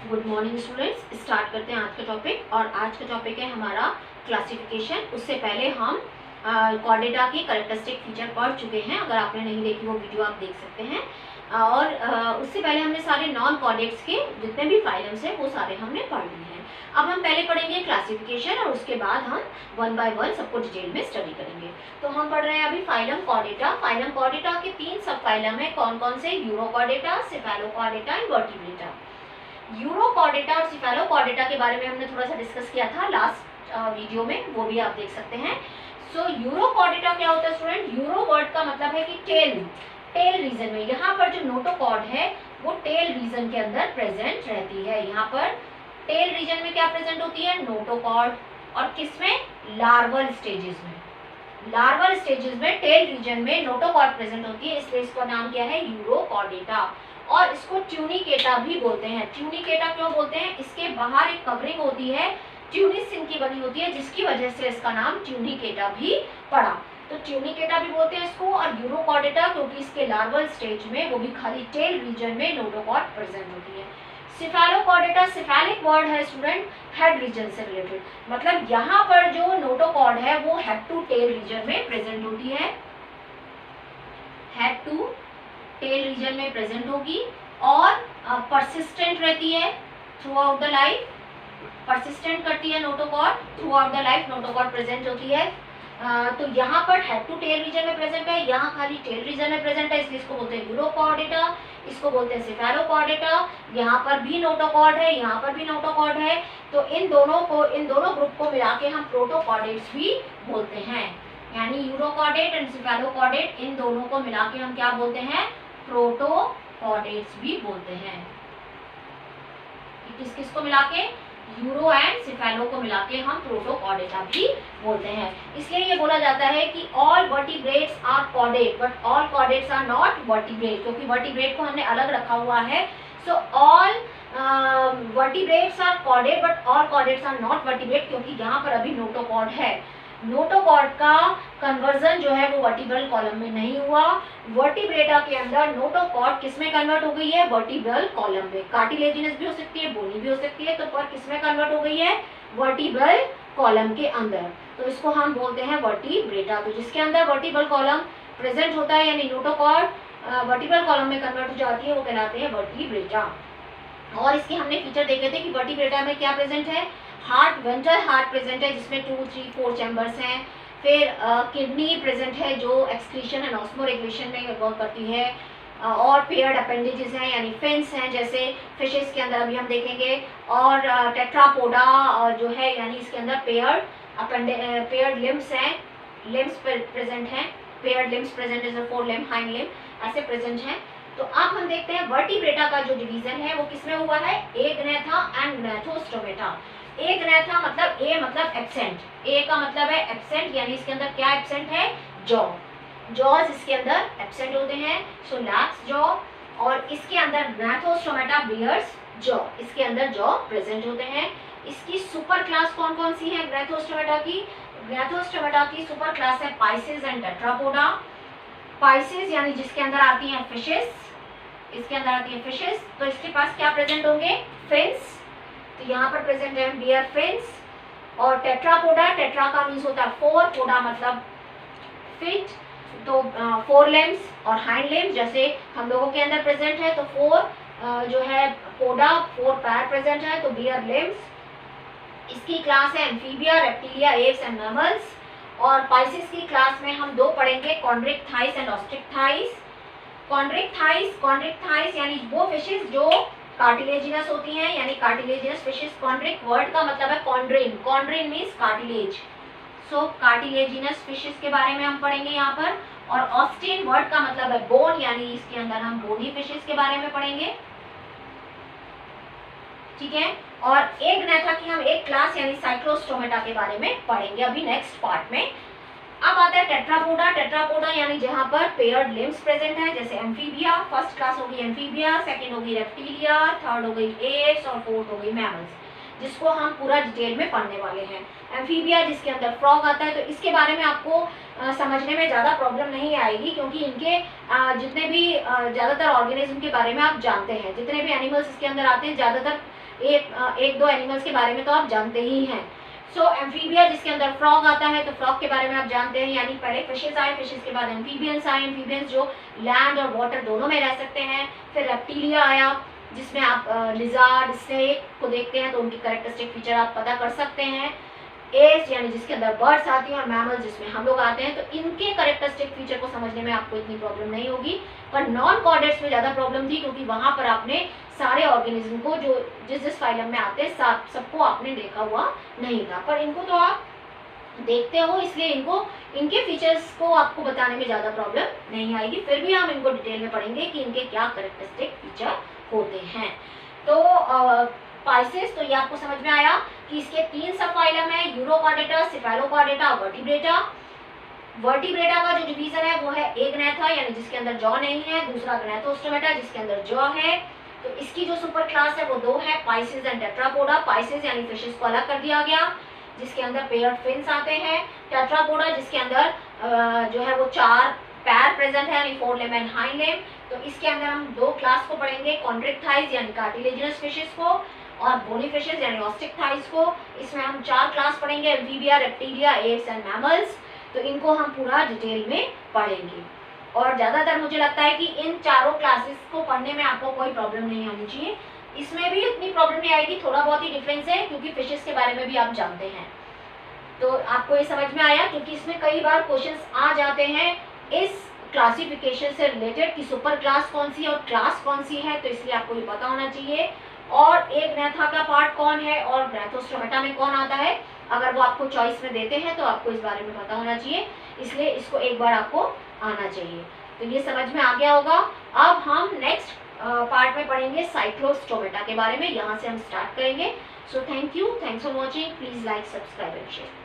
Good morning students. Start करते हैं आज का टॉपिक। और आज का टॉपिक है हमारा क्लासिफिकेशन। उससे पहले हम कॉर्डेटा की कैरेक्टरिस्टिक फीचर पढ़ चुके हैं। अगर आपने नहीं देखी वो वीडियो आप देख सकते हैं। और उससे पहले हमने सारे नॉन कॉर्डेट्स के जितने भी फाइलम्स हैं वो सारे हमने पढ़ लिए हैं। अब हम पहले पढ़ेंगे क्लासिफिकेशन और उसके बाद हम वन बाय वन सबको डिटेल में स्टडी करेंगे। तो हम पढ़ रहे हैं अभी फाइलम कॉर्डेटा। फाइलम कॉर्डेटा के 3 सब फाइलम है। कौन कौन से? Urochordata, Cephalochordata and vertebrata. Urochordata और सेफेलोकॉर्डेटा के बारे में हमने थोड़ा सा डिस्कस किया था लास्ट वीडियो में, वो भी आप देख सकते हैं। सो यूरोकॉर्डेटा क्या होता है स्टूडेंट? यूरो वर्ड का मतलब है कि टेल रीजन में। यहाँ पर जो नोटोकॉर्ड है वो टेल रीजन के अंदर प्रेजेंट रहती है। यहाँ पर टेल रीजन में क्या प्रेजेंट होती है? नोटोकॉर्ड। और किसमें? लार्वल स्टेजेस में। लार्वल स्टेजेस में टेल रीजन में नोटोकॉर्ड प्रेजेंट होती है, इसलिए इसका नाम क्या है? यूरोकॉर्डेटा। और इसको ट्यूनिकेटा भी बोलते हैं। ट्यूनिकेटा क्यों बोलते हैं? इसके बाहर एक कवरिंग होती है, ट्यूनिसिन की बनी होती है, जिसकी वजह से इसका नाम ट्यूनिकेटा भी पड़ा। तो ट्यूनिकेटा भी बोलते हैं इसको। और यूरोकॉर्डेटा क्योंकि इसके लार्वल स्टेज में वो भी खाली टेल रीजन में नोटोकॉर्ड प्रेजेंट होती है। सेफेलोकॉर्डेटा सेफेलिक वर्ड है स्टूडेंट, हेड रीजन से रिलेटेड। मतलब यहाँ पर जो नोटोकॉर्ड है वो हेड टू टेल रीजन में प्रेजेंट होती है। हेड टू टेल रीजन में प्रेजेंट होगी और परसिस्टेंट रहती है through out the life. Persistent करती है notochord, through out the life notochord present होती है। तो यहाँ पर हेड टू टेल रीजन में प्रेजेंट है, यहाँ खाली टेल रीजन में प्रेजेंट है, इसलिए इसको बोलते हैं यूरोकॉर्डेटा। इसको बोलते हैं सेफेलोकॉर्डेटा। यहाँ पर भी नोटोकॉर्ड है, यहाँ पर भी नोटोकॉर्ड है। तो इन दोनों ग्रुप को मिला के हम प्रोटोकॉर्डेट्स भी बोलते हैं। यानी यूरोकॉर्डेट एंड सेफेलोकॉर्डेट, इन दोनों को मिला के हम क्या बोलते हैं? प्रोटोकॉर्डेट्स भी बोलते हैं। किस किस को मिला के? यूरो एंड सेफेलो को मिला के हम प्रोटोकॉर्डेटा भी बोलते हैं। इसलिए ये बोला जाता है कि all vertebrates are chordate but all chordates are not vertebrate, क्योंकि वर्टिब्रेट को हमने अलग रखा हुआ है। So all vertebrates are chordate but all chordates are not vertebrate, क्योंकि यहाँ पर अभी नोटोकॉर्ड है। नोटोकॉर्ड का कन्वर्जन जो है वो वर्टिब्रल कॉलम में नहीं हुआ। वर्टिब्रेटा के अंदर नोटोकॉर्ड किसमें कन्वर्ट हो गई है? वर्टिब्रल कॉलम में। कार्टिलेजिनस भी हो सकती है, बोनी भी हो सकती है, तो पर किसमें कन्वर्ट हो गई है? वर्टिब्रल कॉलम के अंदर। तो इसको हम बोलते हैं वर्टिब्रेटा। तो जिसके अंदर वर्टिब्रल कॉलम प्रेजेंट होता है यानी नोटोकॉर्ड वर्टिब्रल कॉलम में कन्वर्ट हो जाती है, वो कहलाते हैं वर्टिब्रेटा। और इसके हमने फीचर देखे थे कि वर्टिब्रेटा में क्या प्रेजेंट है? हार्ट, वेंट्रल हार्ट प्रेजेंट है जिसमें 2, 3, 4 चैम्बर्स हैं। फिर किडनी प्रेजेंट है जो एक्सक्रीशन एंड ऑस्मोरेगुलेशन में वर्क करती है। और पेयर्ड अपेंडेजेस हैं यानी फिन्स हैं, जैसे फिशेस के अंदर अभी हम देखेंगे। और टेट्रापोडा जो है यानी इसके अंदर पेयर्ड लिम्स हैं, लिम्स प्रेजेंट हैं। पेयर्ड लिम्स प्रेजेंट जैसे 4 लिम्ब, हाइंड लिम्ब ऐसे प्रेजेंट हैं। तो अब हम देखते हैं वर्टिब्रेटा का जो डिवीजन है वो किसमें हुआ है? Agnatha and Gnathostomata. एग्नेथा मतलब ए मतलब एब्सेंट, ए का मतलब है एब्सेंट, यानी इसके अंदर क्या एब्सेंट है? जॉ। जॉज इसके अंदर एब्सेंट होते हैं, सो लैक्स जॉ। और इसके अंदर ग्नैथोस्टोमेटा बियर्स जॉ, इसके अंदर जॉ प्रेजेंट होते हैं। इसकी सुपर क्लास कौन कौन सी है ग्नैथोस्टोमेटा की? ग्नैथोस्टोमेटा की सुपर क्लास है पाइसेस एंड टेट्रापोडा। पाइसेस यानी जिसके अंदर आती हैं फिशेस, इसके अंदर आती है फिशेस, तो इसके पास क्या प्रेजेंट होंगे? फिन्स। तो यहाँ पर प्रेजेंट है बियर फिन्स। और टेट्रापोडा, टेट्रा का मीन्स होता है 4, पोडा मतलब फिट, तो 4 लिम्स और हाइंड लिम्स जैसे हम लोगों के अंदर प्रेजेंट है। तो 4 जो है पोडा, 4 पैर प्रेजेंट है, तो बियर लिम्स। इसकी क्लास है amphibia, reptilia, aves and mammals. और पाइसेस की क्लास में हम 2 पढ़ेंगे, chondrichthyes and osteichthyes. Chondrichthyes यानी वो फिशेस जो कार्टिलेजिनस होती हैं, यानी कार्टिलेजिनस फिशेस। कॉन्ड्रिक वर्ड का मतलब है कॉन्ड्रिन, कॉन्ड्रिन मीन्स कार्टिलेज। सो कार्टिलेजिनस फिशेस के बारे में हम पढ़ेंगे यहाँ पर। और ऑस्टिन वर्ड का मतलब है बोन, यानी इसके अंदर हम बोनी फिशेस के बारे में पढ़ेंगे। ठीक है। और एग्नेथा की हम एक क्लास यानी साइक्लोस्टोमेटा के बारे में पढ़ेंगे अभी नेक्स्ट पार्ट में। अब आता है टेट्रापोडा। टेट्रापोडा यानी जहाँ पर पेयर्ड लिम्स प्रेजेंट है, जैसे एम्फीबिया। फर्स्ट क्लास होगी एम्फीबिया, सेकंड होगी रेप्टिलिया, थर्ड हो गई एप्स और फोर्थ हो गई मैमल्स, जिसको हम पूरा डिटेल में पढ़ने वाले हैं। एम्फीबिया जिसके अंदर फ्रॉग आता है, तो इसके बारे में आपको समझने में ज़्यादा प्रॉब्लम नहीं आएगी, क्योंकि इनके जितने भी ज़्यादातर ऑर्गेनिज्म के बारे में आप जानते हैं। जितने भी एनिमल्स इसके अंदर आते हैं ज़्यादातर एक दो एनिमल्स के बारे में तो आप जानते ही हैं। सो एम्फीबिया जिसके अंदर फ्रॉग आता है, तो फ्रॉग के बारे में आप जानते हैं, यानी पहले फिशेस आए, फिशेस के बाद एम्फीबियंस आए, एम्फीबियंस जो लैंड और वाटर दोनों में रह सकते हैं। फिर रेप्टिलिया आया जिसमें आप लिजार्ड, स्नेक को देखते हैं, तो उनकी कैरेक्टरिस्टिक फीचर आप पता कर सकते हैं। एप्स यानी जिसके अंदर बर्ड्स आती हैं, और मैमल्स जिसमें हम लोग आते हैं, तो इनके कैरेक्टरिस्टिक फीचर को समझने में आपको इतनी प्रॉब्लम नहीं होगी। पर नॉन कॉर्डेट्स में ज़्यादा प्रॉब्लम थी, क्योंकि वहाँ पर आपने सारे ऑर्गेनिज्म को जो जिस फाइलम में आते हैं सबको आपने देखा हुआ नहीं था। पर इनको तो आप देखते हो, इसलिए इनके फीचर्स को आपको बताने में ज़्यादा प्रॉब्लम नहीं आएगी। फिर भी हम इनको डिटेल में पढ़ेंगे कि इनके क्या कैरेक्टरिस्टिक फीचर होते हैं। तो पाइसेस, तो ये आपको समझ में आया कि इसके 3 सब फाइलम है, यूरोकॉर्डेटा, सेफेलोकॉर्डेटा, वर्टिब्रेटा। वर्टिब्रेटा का जो डिवीजन है वो है एग्नेथा यानी जिसके अंदर जॉ नहीं है, दूसरा ग्नेथोस्टोमेटा जिसके अंदर जॉ है। तो इसकी जो सुपर क्लास है वो 2 है, पाइसेस एंड टेट्रापोडा। पाइसेस यानी फिशेस को अलग कर दिया गया जिसके अंदर पेयर्ड फिन्स आते हैं। टेट्रापोडा जिसके अंदर जो है वो 4 पैर प्रेजेंट है, यानी 4 लेम एंड हाइंड लेम। तो इसके अंदर हम 2 क्लास को पढ़ेंगे, कॉन्ड्रिक्टाइज यानी कार्टिलेजिनस फिशेस को, और बोनी फिशेस यानी ऑस्टिक थाइज को। इसमें हम 4 क्लास पढ़ेंगे, amphibia, reptilia, aves and mammals. तो इनको हम पूरा डिटेल में पढ़ेंगे। और ज़्यादातर मुझे लगता है कि इन चारों क्लासेस को पढ़ने में आपको कोई प्रॉब्लम नहीं आनी चाहिए। इसमें भी इतनी प्रॉब्लम नहीं आएगी, थोड़ा बहुत ही डिफरेंस है, क्योंकि फिशेस के बारे में भी आप जानते हैं। तो आपको ये समझ में आया, क्योंकि इसमें कई बार क्वेश्चंस आ जाते हैं इस क्लासिफिकेशन से रिलेटेड कि सुपर क्लास कौन सी है और क्लास कौन सी है, तो इसलिए आपको ये पता होना चाहिए। और एग्नेथा का पार्ट कौन है और ग्नेथोस्टोमेटा में कौन आता है, अगर वो आपको चॉइस में देते हैं तो आपको इस बारे में पता होना चाहिए, इसलिए इसको एक बार आपको आना चाहिए। तो ये समझ में आ गया होगा। अब हम नेक्स्ट पार्ट में पढ़ेंगे साइक्लोस्टोमेटा के बारे में, यहाँ से हम स्टार्ट करेंगे। So thank you, thanks for watching, please like, subscribe and share.